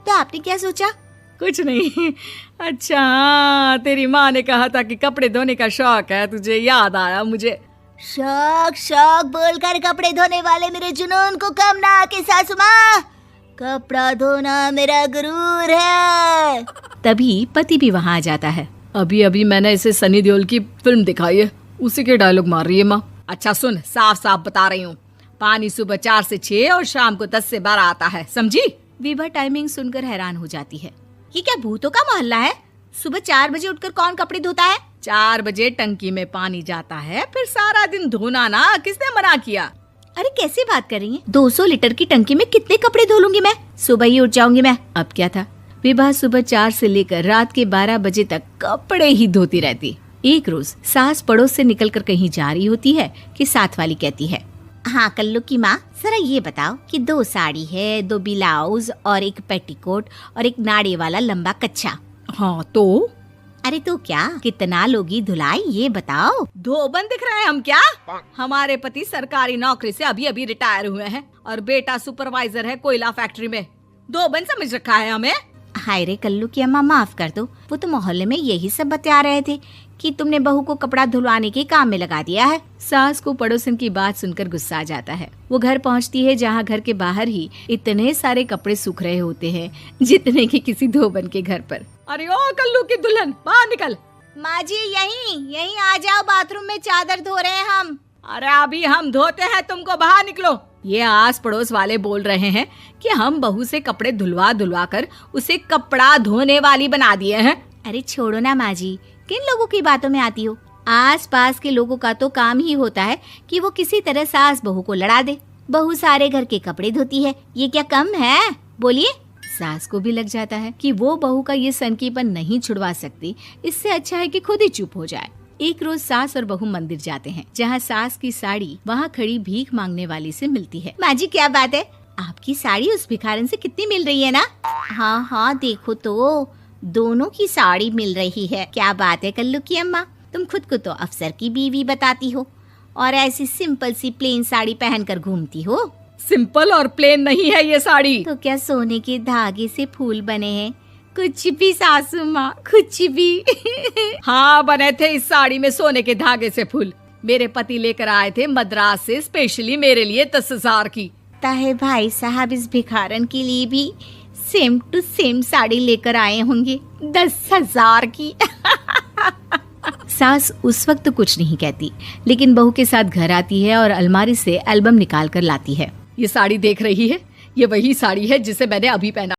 तो आपने क्या सोचा? कुछ नहीं। अच्छा हाँ, तेरी माँ ने कहा था कि कपड़े धोने का शौक है तुझे, याद आया मुझे। शौक शौक बोलकर कपड़े धोने वाले मेरे जुनून को कम ना आके सासू माँ, कपड़ा धोना मेरा गुरूर है। तभी पति भी वहाँ आ जाता है। अभी अभी मैंने इसे सनी देओल की फिल्म दिखाई है, उसी के डायलॉग मार रही है माँ। अच्छा सुन, साफ साफ बता रही हूँ, पानी सुबह 4 से 6 और शाम को 10 से 12 आता है, समझी? विभा टाइमिंग सुनकर हैरान हो जाती है। ये क्या भूतों का मोहल्ला है? सुबह 4 बजे उठकर कौन कपड़े धोता है? 4 बजे टंकी में पानी जाता है, फिर सारा दिन धोना ना, किसने मना किया? अरे कैसी बात कर रही हैं? 200 लीटर की टंकी में कितने कपड़े धो लूंगी मैं? सुबह ही उठ जाऊंगी मैं। अब क्या था, विभा सुबह 4 से लेकर रात के 12 बजे तक कपड़े ही धोती रहती। एक रोज सास पड़ोस से निकलकर कहीं जा रही होती है कि साथ वाली कहती है, हाँ कल्लू की माँ, जरा ये बताओ कि 2 साड़ी है, 2 ब्लाउज और एक पेटीकोट और एक नाड़े वाला लंबा कच्छा। हाँ तो? अरे तो क्या, कितना लोगी धुलाई ये बताओ। धोबन दिख रहे हैं हम क्या? हमारे पति सरकारी नौकरी से अभी अभी रिटायर हुए हैं और बेटा सुपरवाइजर है कोयला फैक्ट्री में। धोबन समझ रखा है हमें? हाय रे कल्लू की अम्मा, माफ कर दो, वो तो मोहल्ले में यही सब बता रहे थे कि तुमने बहू को कपड़ा धुलवाने के काम में लगा दिया है। सास को पड़ोसन की बात सुनकर गुस्सा आ जाता है। वो घर पहुंचती है जहां घर के बाहर ही इतने सारे कपड़े सूख रहे होते हैं जितने कि किसी धोबन के घर पर। अरे ओ कल्लू की दुल्हन, बाहर निकल। माँ जी यहीं आ जाओ, बाथरूम में चादर धो रहे हैं हम। अरे अभी हम धोते हैं, तुमको बाहर निकलो। ये आस पड़ोस वाले बोल रहे हैं कि हम बहू से कपड़े धुलवा धुलवा कर उसे कपड़ा धोने वाली बना दिए हैं। अरे छोड़ो ना माँ जी, किन लोगों की बातों में आती हो? आस पास के लोगों का तो काम ही होता है कि वो किसी तरह सास बहू को लड़ा दे। बहू सारे घर के कपड़े धोती है, ये क्या कम है? बोलिए। सास को भी लग जाता है कि वो बहू का ये सनकीपन नहीं छुड़वा सकती, इससे अच्छा है कि खुद ही चुप हो जाए। एक रोज सास और बहू मंदिर जाते हैं, जहाँ सास की साड़ी वहाँ खड़ी भीख मांगने वाली से मिलती है। माँ जी क्या बात है, आपकी साड़ी उस भिखारन से कितनी मिल रही है ना? हाँ हाँ देखो तो, दोनों की साड़ी मिल रही है। क्या बात है कल्लू की अम्मा, तुम खुद को तो अफसर की बीवी बताती हो और ऐसी सिंपल सी प्लेन साड़ी पहनकर घूमती हो। सिंपल और प्लेन नहीं है ये साड़ी। तो क्या सोने के धागे से फूल बने हैं? कुछ भी सासू माँ, कुछ भी। हाँ बने थे इस साड़ी में सोने के धागे से फूल। मेरे पति लेकर आए थे मद्रास से स्पेशली मेरे लिए 10,000 की। ताहे भाई साहब इस भिखारन के लिए भी सेम टू सेम साड़ी लेकर आए होंगे 10,000 की। सास उस वक्त तो कुछ नहीं कहती, लेकिन बहू के साथ घर आती है और अलमारी से एल्बम निकाल कर लाती है। ये साड़ी देख रही है, ये वही साड़ी है जिसे मैंने अभी पहना।